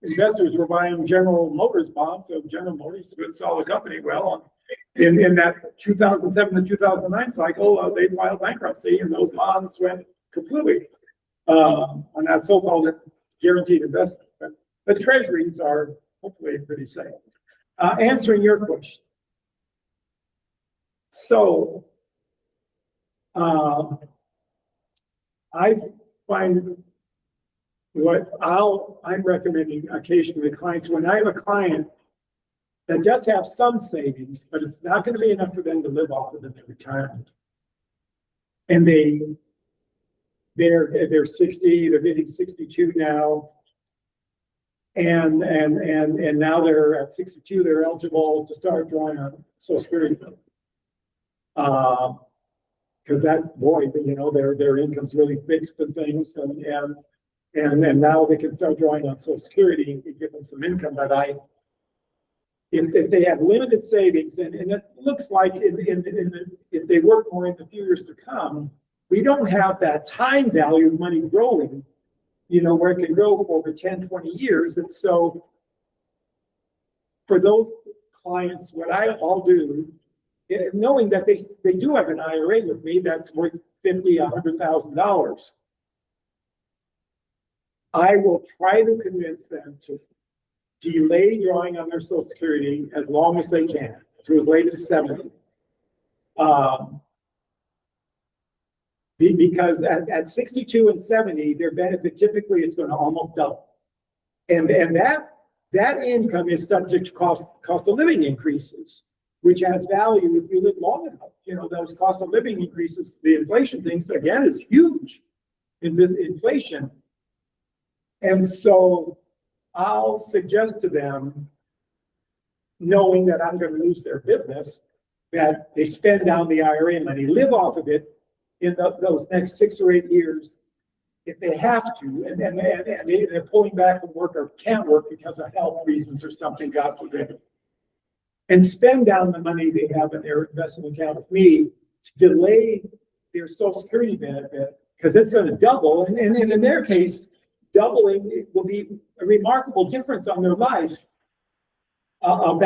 investors were buying General Motors bonds, so General Motors would sell the company. Well, in that 2007 to 2009 cycle, they filed bankruptcy and those bonds went completely on that so-called guaranteed investment. But treasuries are hopefully pretty safe. Answering your question. So, I find what I'm recommending occasionally to clients, when I have a client that does have some savings, but it's not going to be enough for them to live off of in their retirement. And they're 60, they're getting 62 now. And now they're at 62, they're eligible to start drawing on Social Security. Because that's their income's really fixed and things, and now they can start drawing on Social Security and give them some income. But if they have limited savings, and it looks like if they work more in the few years to come, we don't have that time value of money growing, where it can grow for over 10, 20 years. And so for those clients, what I'll do, knowing that they do have an IRA with me that's worth $50,000, $100,000, I will try to convince them to delay drawing on their Social Security as long as they can, to as late as 70. Because at 62 and 70, their benefit typically is going to almost double. And that income is subject to cost of living increases, which has value if you live long enough. Those cost of living increases, the inflation things, again, is huge in this inflation. And so I'll suggest to them, knowing that I'm going to lose their business, that they spend down the IRA money, live off of it in those next 6 or 8 years, if they have to, and they're pulling back from work or can't work because of health reasons or something, God forbid, and spend down the money they have in their investment account with me to delay their Social Security benefit, because it's going to double. And in their case, doubling will be a remarkable difference on their life. On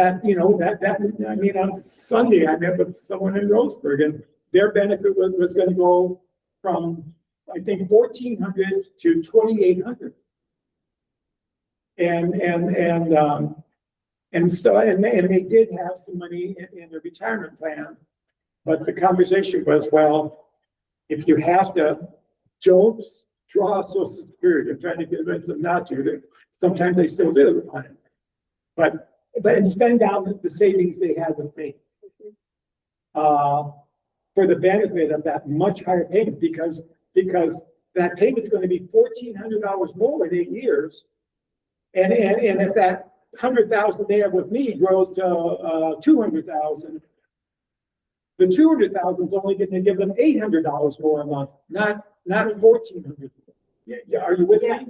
Sunday, I met with someone in Roseburg, and their benefit was going to go from, I think, $1,400 to $2,800. And they did have some money in their retirement plan, but the conversation was, well, if you have to, don't draw Social Security. I'm trying to convince them not to. Sometimes they still do. But spend down the savings they had with me for the benefit of that much higher payment, because that payment's going to be $1,400 more in 8 years, and if that 100,000 they have with me grows to 200,000, the 200,000 is only going to give them $800 more a month, not 1,400. Yeah, are you with me?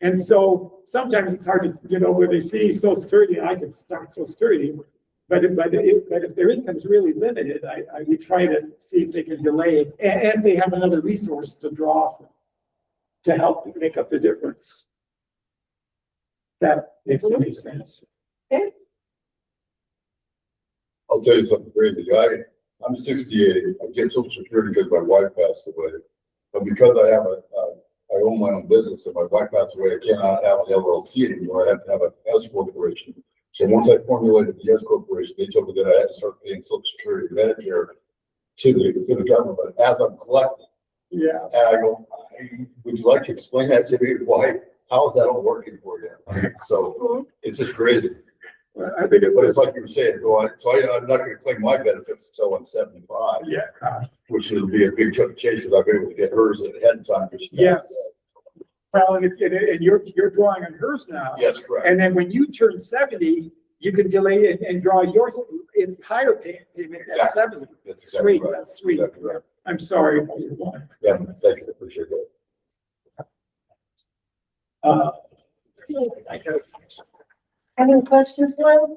And so sometimes it's hard to, where they see Social Security, I can start Social Security, but if their income is really limited, we try to see if they can delay it, and they have another resource to draw from to help make up the difference. That makes any sense. I'll tell you something crazy. I'm 68. I get Social Security because my wife passed away, but because I own my own business and my wife passed away, I cannot have an LLC anymore. I have to have an S corporation. So once I formulated the S corporation, they told me that I had to start paying Social Security, Medicare to the government as I'm collecting. Yes. And I go, would you like to explain that to me? Why, how is that all working for you? So it's just crazy. I think But it's it's, like you were saying, I'm not gonna claim my benefits until I'm 75, yeah, which would be a big chunk of change because I've been able to get hers ahead of time. yes. Well, and you're drawing on hers now. Yes, correct. And then when you turn 70, you can delay and draw yours in higher payment at 70. That's exactly Sweet, right. that's sweet. Exactly right. I'm sorry about your wife. Yeah, thank you, appreciate that. Uh, Any questions, Lynn?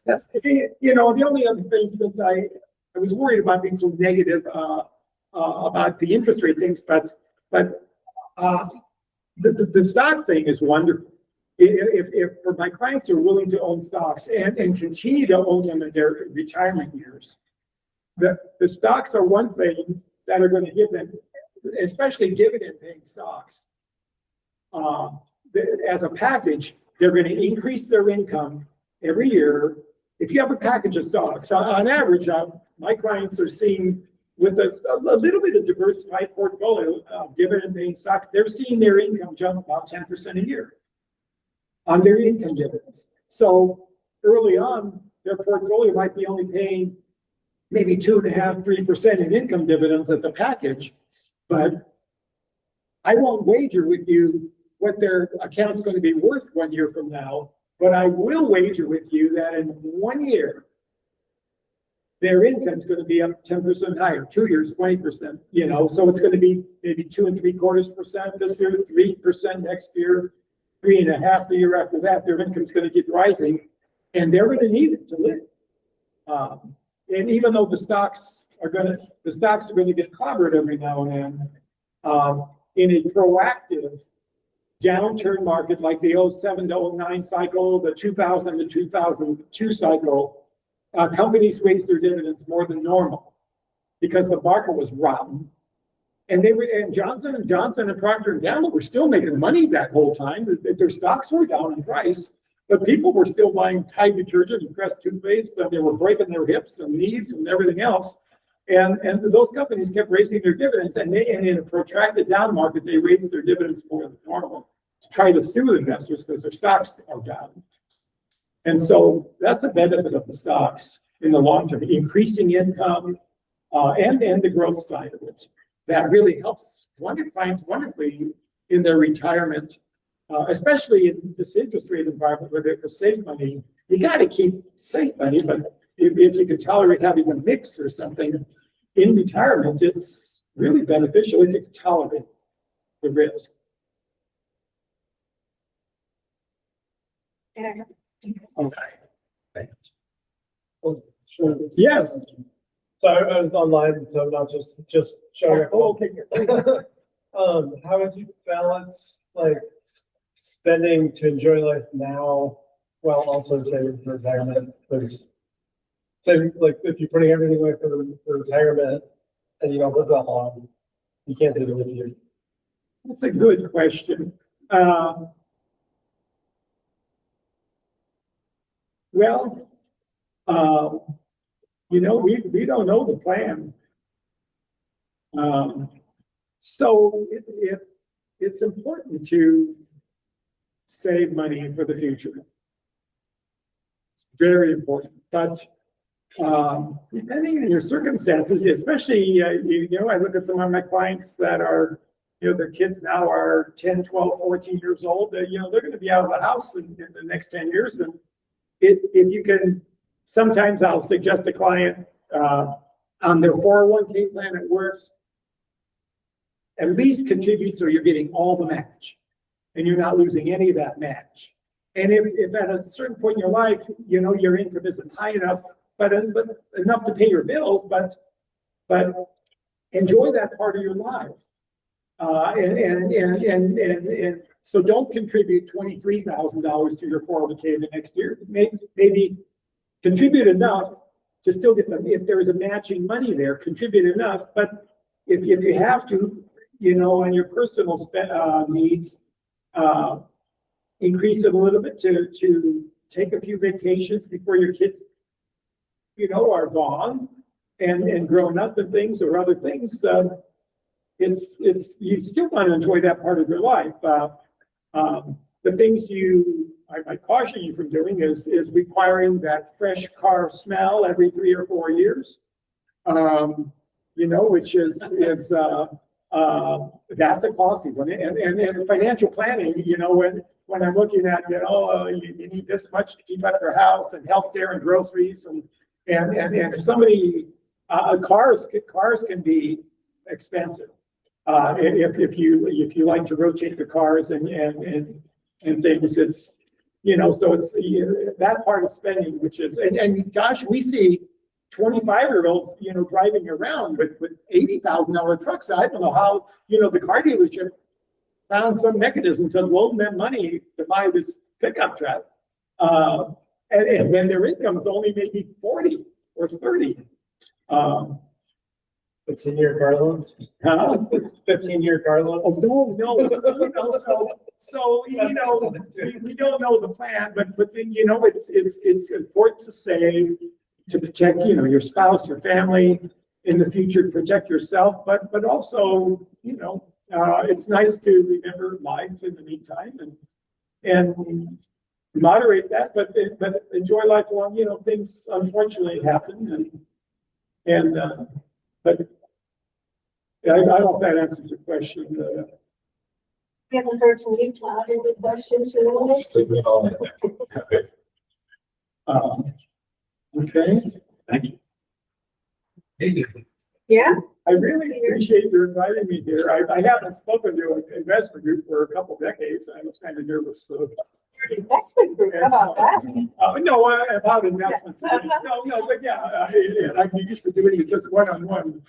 That's, you know, the only other thing, since I was worried about being so negative, about the interest rate things, but, the stock thing is wonderful. If for my clients who are willing to own stocks and continue to own them in their retirement years, the stocks are one thing that are going to give them, especially dividend paying stocks. As a package, they're going to increase their income every year. If you have a package of stocks, on average, my clients are seeing with a little bit of diversified portfolio of dividend paying stocks, they're seeing their income jump about 10% a year on their income dividends. So early on, their portfolio might be only paying maybe 2.5%, 3% in income dividends as a package, but I won't wager with you what their account's going to be worth 1 year from now, but I will wager with you that in 1 year, their income's going to be up 10% higher, 2 years, 20%, you know, so it's going to be maybe 2.75% this year, 3% next year, 3.5% the year after that. Their income's going to keep rising, and they're going to need it to live. And even though the stocks are going to get clobbered every now and then, in a proactive downturn market like the 07 to 09 cycle, the 2000 to 2002 cycle, companies raised their dividends more than normal because the market was rotten. And Johnson & Johnson and Procter & Gamble were still making money that whole time. Their stocks were down in price, but people were still buying Tide detergent and Crest toothpaste, and they were breaking their hips and knees and everything else. And those companies kept raising their dividends, and in a protracted down market, they raised their dividends more than normal to try to soothe investors because their stocks are down. And so that's a benefit of the stocks in the long term, increasing income, and the growth side of it. That really helps clients wonderfully in their retirement, especially in this interest rate environment where they can save money. You got to keep safe money, but if you can tolerate having a mix or something in retirement, it's really beneficial if you can tolerate the risk. Okay. Yes. So I was online, so not just showing up. Oh, okay. How would you balance like spending to enjoy life now while also saving for retirement? Because say like if you're putting everything away for retirement and you don't live that long, you can't do it with you. That's a good question. Well, you know, we don't know the plan. So it's important to save money for the future. It's very important, but depending on your circumstances, especially, you know, I look at some of my clients that are, you know, their kids now are 10, 12, 14 years old. You know, they're going to be out of the house in the next 10 years. And if you can, sometimes I'll suggest a client on their 401k plan at work, at least contribute so you're getting all the match and you're not losing any of that match. And if at a certain point in your life, you know, your income isn't high enough, but enough to pay your bills, but enjoy that part of your life. And so don't contribute $23,000 to your 401k the next year. Maybe contribute enough to still get them. If there is a matching money there, contribute enough. But if you have to, you know, on your personal needs, increase it a little bit to take a few vacations before your kids, are gone and grown up and things or other things. You still want to enjoy that part of your life. The things I might caution you from doing is requiring that fresh car smell every 3 or 4 years. Which is that's a costly one. And financial planning, when I'm looking at, you need this much to keep up your house and healthcare and groceries and if somebody, cars can be expensive. If you like to rotate the cars and things, it's, so it's that part of spending, which is, and gosh, we see 25-year-olds, driving around with $80,000 trucks. I don't know how, the car dealership found some mechanism to loan them money to buy this pickup truck. And when their income is only maybe 40 or 30. 15-year car loans? Huh? 15-year car loans? Oh, no, we don't know the plan, but then, it's important to save, to protect, your spouse, your family, in the future, protect yourself, but also, it's nice to remember life in the meantime and moderate that, but enjoy life long, things unfortunately happen but I don't know if that answers your question. We haven't heard from you, Todd. Any questions or comments? Okay. Thank you. Yeah, I really appreciate you inviting me here. I haven't spoken to an investment group for a couple decades. I was kind of nervous. So. investment group, how about that? No, about investments. No, but yeah, I'm used to doing it just one-on-one